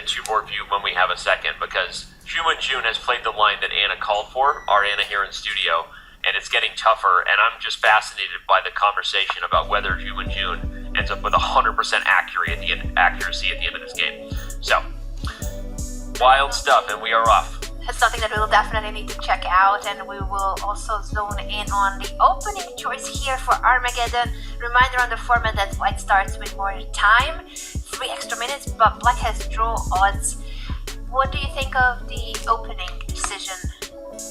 two-board view when we have a second, because Juman June has played the line that Anna called for, our Anna here in studio, and it's getting tougher, and I'm just fascinated by the conversation about whether Juman June ends up with 100% accuracy at the end of this game. So, wild stuff, and we are off. That's something that we will definitely need to check out, and we will also zone in on the opening choice here for Armageddon. Reminder on the format that white starts with more time, 3 extra minutes, but black has draw odds. What do you think of the opening decision,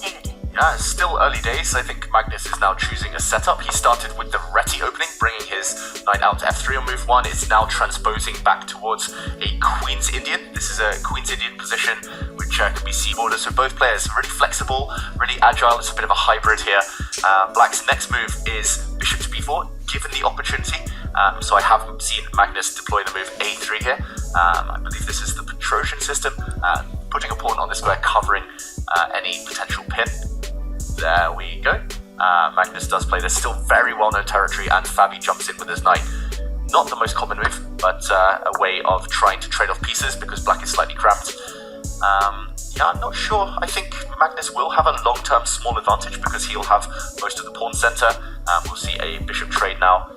David? Yeah, it's still early days. I think Magnus is now choosing a setup. He started with the Reti opening, bringing his knight out to f3 on move 1. It's now transposing back towards a Queen's Indian. This is a Queen's Indian position, which can be c-border. So both players really flexible, really agile. It's a bit of a hybrid here. Black's next move is bishop to b4, given the opportunity. So I haven't seen Magnus deploy the move a3 here. I believe this is the Petrosian system, putting a pawn on the square, covering any potential pin. There we go. Magnus does play this, still very well-known territory, and Fabi jumps in with his knight. Not the most common move, but a way of trying to trade off pieces because black is slightly cramped. Yeah, I'm not sure. I think Magnus will have a long-term small advantage because he'll have most of the pawn center. We'll see a bishop trade now.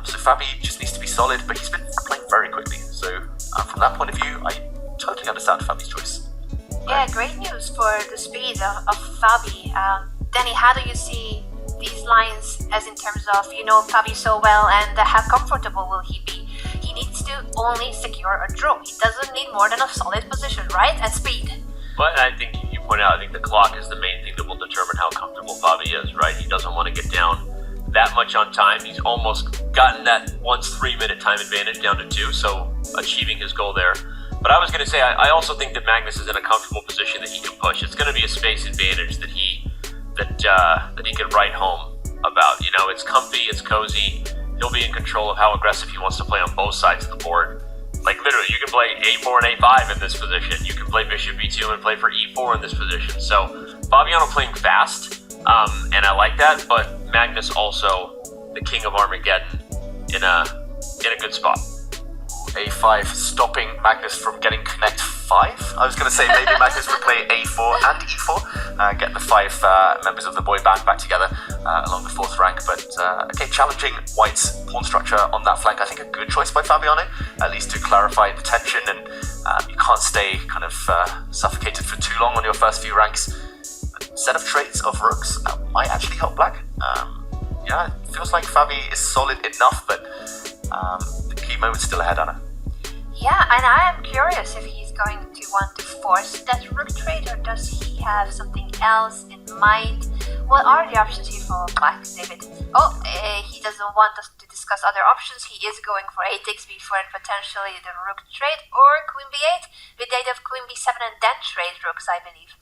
So Fabi just needs to be solid, but he's been playing very quickly. So from that point of view, I totally understand Fabi's choice. Yeah, great news for the speed of Fabi. Danny, how do you see these lines as in terms of, you know Fabi so well, and how comfortable will he be? He needs to only secure a draw. He doesn't need more than a solid position, right? And speed. But I think you point out, I think the clock is the main thing that will determine how comfortable Fabi is, right? He doesn't want to get down that much on time. He's almost gotten that once 3-minute time advantage down to 2, so achieving his goal there. But I was going to say, I also think that Magnus is in a comfortable position that he can push. It's going to be a space advantage that he can write home about. You know, it's comfy, it's cozy. He'll be in control of how aggressive he wants to play on both sides of the board. Like literally, you can play a4 and a5 in this position. You can play bishop b2 and play for e4 in this position. So Fabiano playing fast, and I like that. But Magnus also the king of Armageddon in a good spot. a5 stopping Magnus from getting connect 5. I was going to say maybe Magnus would play a4 and e4, get the 5 members of the boy band back together along the 4th rank. But okay, challenging White's pawn structure on that flank. I think a good choice by Fabiano, at least to clarify the tension, and you can't stay kind of suffocated for too long on your first few ranks. A set of trades of rooks might actually help Black. Yeah, it feels like Fabi is solid enough, but the key moment's still ahead, Anna. Yeah, and I am curious if he's going to want to force that rook trade, or does he have something else in mind? What are the options here for Black, David? Oh, he doesn't want us to discuss other options. He is going for a takes b4 and potentially the rook trade, or queen b8 with the idea of queen b7 and then trade rooks, I believe.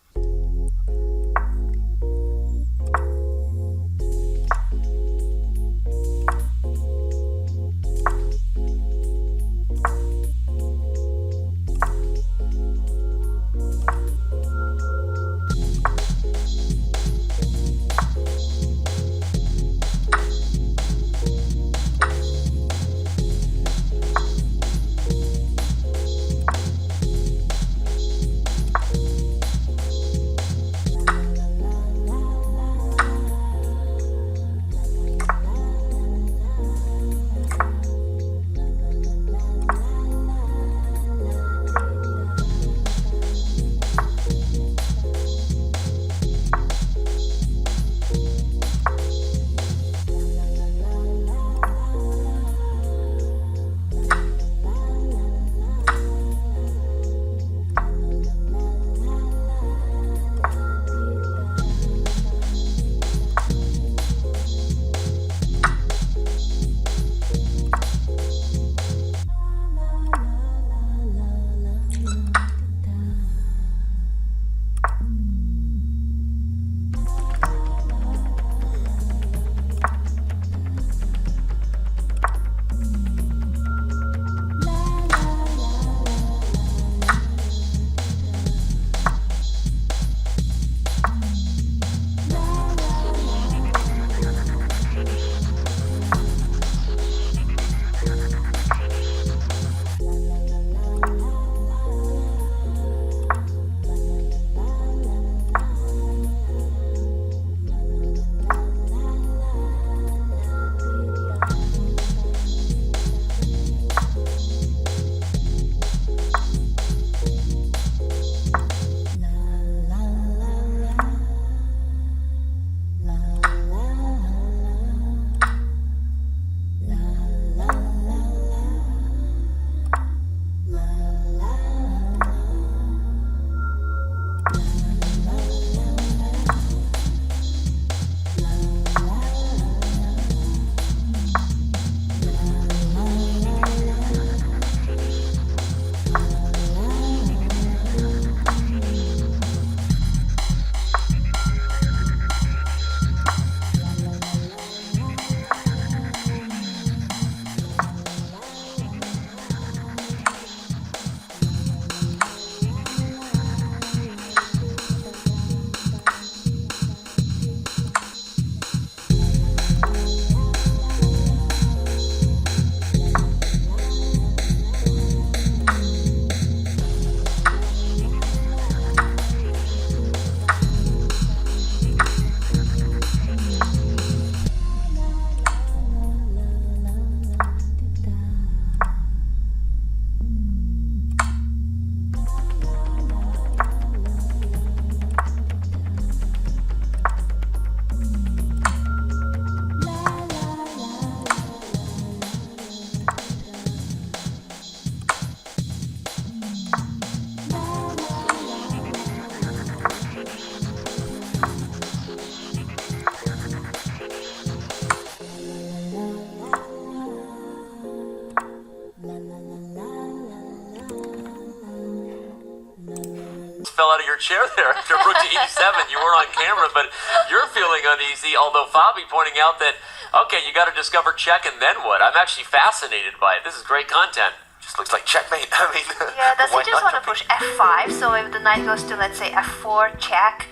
fell out of your chair there after rook to e7. You weren't on camera, but you're feeling uneasy, although Fabi pointing out that, okay, you got to discover check and then what? I'm actually fascinated by it. This is great content. Just looks like checkmate. I mean, Yeah, does he white just knight want to dropping. push f5? So if the knight goes to, let's say, f4 check,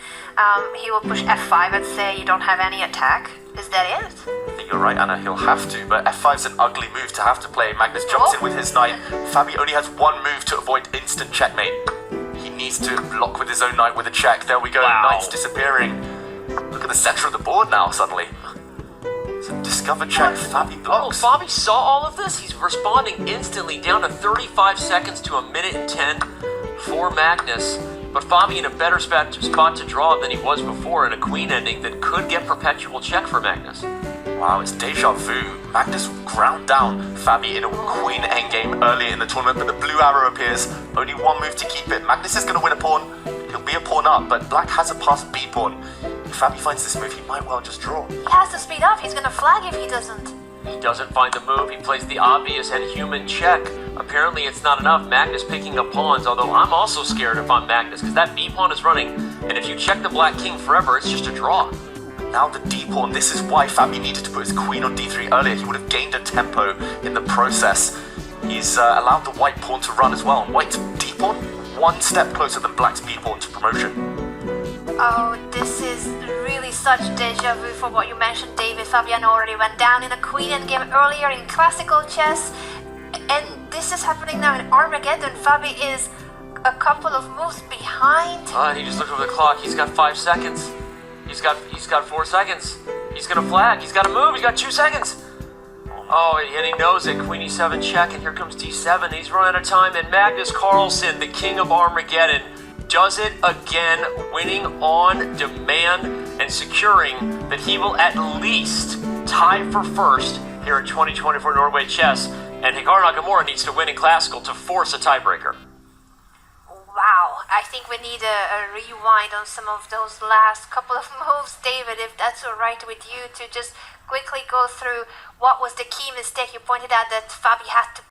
he will push f5 and say you don't have any attack. Is that it? I think you're right, Anna. He'll have to, but f5's an ugly move to have to play. Magnus jumps in with his knight. Fabi only has one move to avoid instant checkmate. He needs to block with his own knight with a check. There we go. Wow. Knight's disappearing. Look at the center of the board now. Suddenly, so discover check. Fabi Oh, blocks. Fabi saw all of this. He's responding instantly, down to 35 seconds to 1:10 for Magnus. But Fabi in a better spot to draw than he was before in a queen ending that could get perpetual check for Magnus. Wow, it's deja vu. Magnus ground down Fabi in a queen endgame earlier in the tournament, but the blue arrow appears. Only one move to keep it. Magnus is going to win a pawn. He'll be a pawn up, but black has a passed b pawn. If Fabi finds this move, he might well just draw. He has to speed up. He's gonna flag if he doesn't. He doesn't find the move. He plays the obvious and human check. Apparently it's not enough. Magnus picking up pawns, although I'm also scared if I'm Magnus, because that b pawn is running, and if you check the black king forever, it's just a draw. Now the d pawn. This is why Fabi needed to put his queen on d3 earlier. He would have gained a tempo in the process. He's allowed the white pawn to run as well. White's d pawn, one step closer than black's b pawn to promotion. Oh, this is really such deja vu for what you mentioned, David. Fabiano already went down in a queen endgame earlier in classical chess, and this is happening now in Armageddon. Fabi is a couple of moves behind. He just looked over the clock. He's got 5 seconds. He's got 4 seconds. He's gonna flag. He's got to move. He's got 2 seconds. Oh, and he knows it. Queen e7 check, and here comes d7. He's run out of time, and Magnus Carlsen, the king of Armageddon, does it again, winning on demand and securing that he will at least tie for first here at 2024 Norway Chess, and Hikaru Nakamura needs to win in classical to force a tiebreaker. Wow, I think we need a rewind on some of those last couple of moves, David, if that's all right with you, to just quickly go through what was the key mistake. You pointed out that Fabi had to